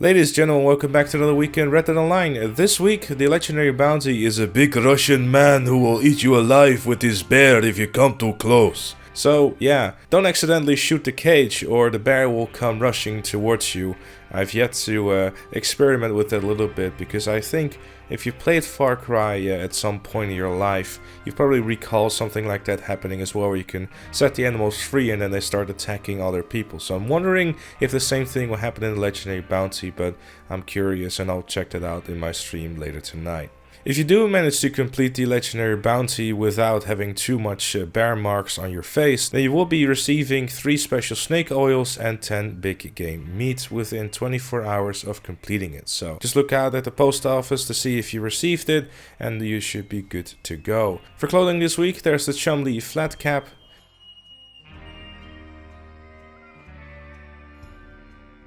Ladies and gentlemen, welcome back to another weekend Red Dead Online. This week, the legendary bounty is a big Russian man who will eat you alive with his bear if you come too close. So yeah, don't accidentally shoot the cage or the bear will come rushing towards you. I've yet to experiment with it a little bit because I think if you played Far Cry at some point in your life, you probably recall something like that happening as well, where you can set the animals free and then they start attacking other people. So I'm wondering if the same thing will happen in the legendary bounty, but I'm curious and I'll check that out in my stream later tonight. If you do manage to complete the legendary bounty without having too much bear marks on your face, then you will be receiving 3 special snake oils and 10 big game meat within 24 hours of completing it. So just look out at the post office to see if you received it and you should be good to go. For clothing this week, there's the Chumley flat cap,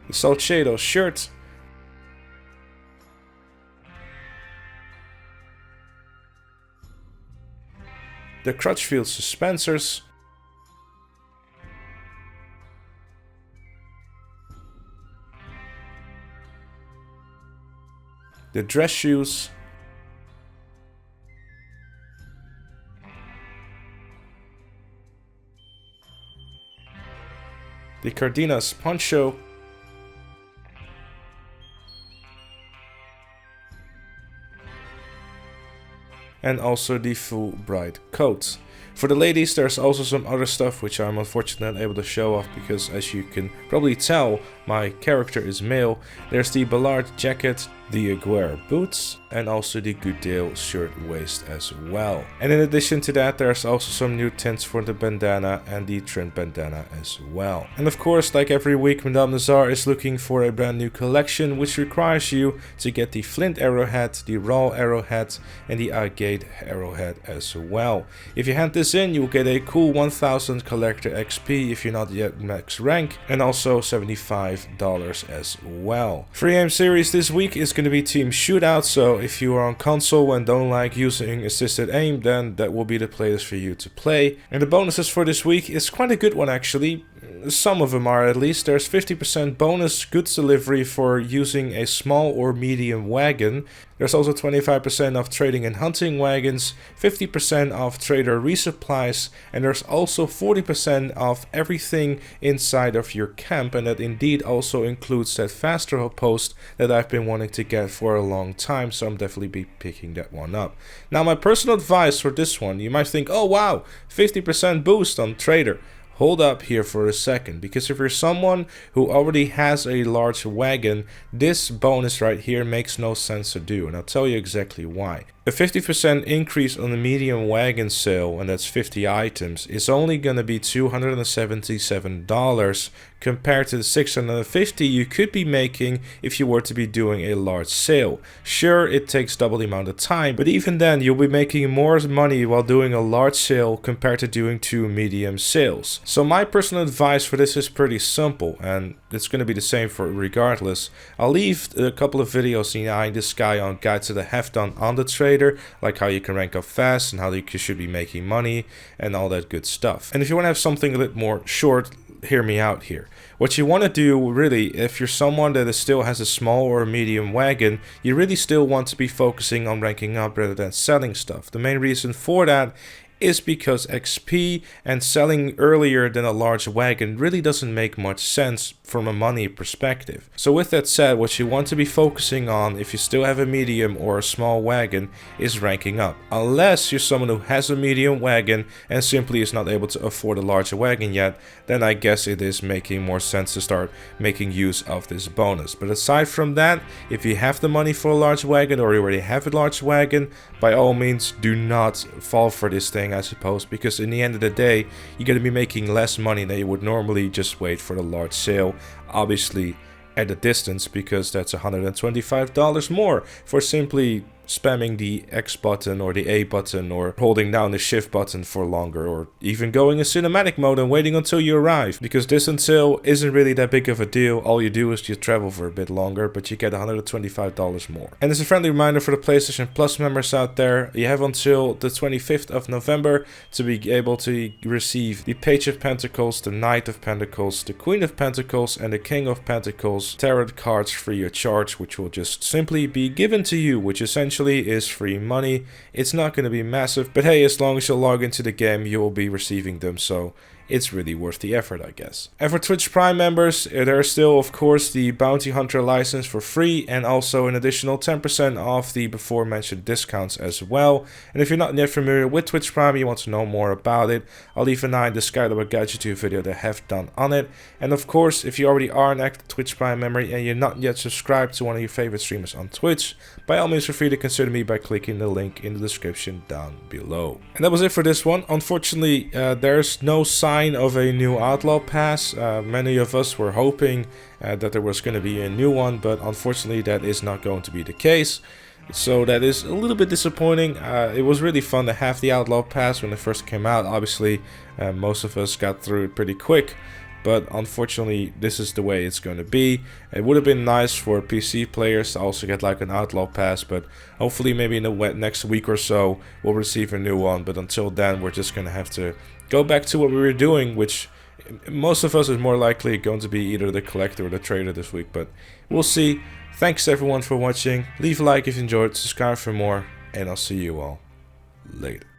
the Salcedo shirt, the Crutchfield suspensors, the dress shoes, the Cardenas poncho, and also the full bright coat. For the ladies, there's also some other stuff which I'm unfortunately not able to show off because, as you can probably tell, my character is male. There's the Ballard jacket, the Aguirre boots, and also the Goodale shirt waist as well. And in addition to that, there's also some new tints for the bandana and the trim bandana as well. And of course, like every week, Madame Nazar is looking for a brand new collection which requires you to get the Flint arrowhead, the Raw arrowhead, and the Agate arrowhead as well. If you hand this in, you'll get a cool 1000 collector XP if you're not yet max rank, and also $75 as well. Free aim series this week is going to be team shootout, so if you are on console and don't like using assisted aim, then that will be the playlist for you to play. And the bonuses for this week is quite a good one actually. Some of them are, at least. There's 50% bonus goods delivery for using a small or medium wagon. There's also 25% off trading and hunting wagons, 50% off trader resupplies, and there's also 40% off everything inside of your camp, and that indeed also includes that fast travel post that I've been wanting to get for a long time, so I'm definitely be picking that one up. Now, my personal advice for this one, you might think, oh wow, 50% boost on trader. Hold up here for a second, because if you're someone who already has a large wagon, this bonus right here makes no sense to do, and I'll tell you exactly why. A 50% increase on the medium wagon sale, and that's 50 items, is only going to be $277 compared to the $650 you could be making if you were to be doing a large sale. Sure, it takes double the amount of time, but even then you'll be making more money while doing a large sale compared to doing 2 medium sales. So my personal advice for this is pretty simple, and it's going to be the same for regardless. I'll leave a couple of videos behind this guy on Guide to the Heft on the trader, like how you can rank up fast and how you should be making money and all that good stuff. And if you want to have something a bit more short, hear me out here. What you want to do really, if you're someone that still has a small or medium wagon, you really still want to be focusing on ranking up rather than selling stuff. The main reason for that is because XP and selling earlier than a large wagon really doesn't make much sense from a money perspective. So with that said, what you want to be focusing on if you still have a medium or a small wagon is ranking up. Unless you're someone who has a medium wagon and simply is not able to afford a larger wagon yet, then I guess it is making more sense to start making use of this bonus. But aside from that, if you have the money for a large wagon or you already have a large wagon, by all means do not fall for this thing, I suppose, because in the end of the day, you're going to be making less money than you would normally just wait for the large sale. Obviously at a distance, because that's $125 more for simply spamming the X button or the A button or holding down the shift button for longer, or even going in cinematic mode and waiting until you arrive, because this until isn't really that big of a deal. All you do is you travel for a bit longer, but you get $125 more. And as a friendly reminder for the PlayStation Plus members out there, you have until the 25th of November to be able to receive the Page of Pentacles, the Knight of Pentacles, the Queen of Pentacles, and the King of Pentacles tarot cards free of charge, which will just simply be given to you, which essentially is free money. It's not going to be massive, but hey, as long as you log into the game, you will be receiving them, so it's really worth the effort, I guess. And for Twitch Prime members, there is still, of course, the Bounty Hunter license for free, and also an additional 10% off the before mentioned discounts as well. And if you're not yet familiar with Twitch Prime, you want to know more about it, I'll leave a link in the Skylab Gadget 2 video that I have done on it. And of course, if you already are an active Twitch Prime member and you're not yet subscribed to one of your favorite streamers on Twitch, by all means feel free to consider me by clicking the link in the description down below. And that was it for this one. Unfortunately, there's no sign of a new Outlaw Pass. Many of us were hoping that there was going to be a new one, but unfortunately that is not going to be the case. So that is a little bit disappointing. It was really fun to have the Outlaw Pass when it first came out. Obviously, most of us got through it pretty quick, but unfortunately this is the way it's going to be. It would have been nice for PC players to also get like an Outlaw Pass, but hopefully maybe in the next week or so we'll receive a new one. But until then, we're just going to have to go back to what we were doing, which most of us is more likely going to be either the collector or the trader this week, but we'll see. Thanks everyone for watching. Leave a like if you enjoyed, subscribe for more, and I'll see you all later.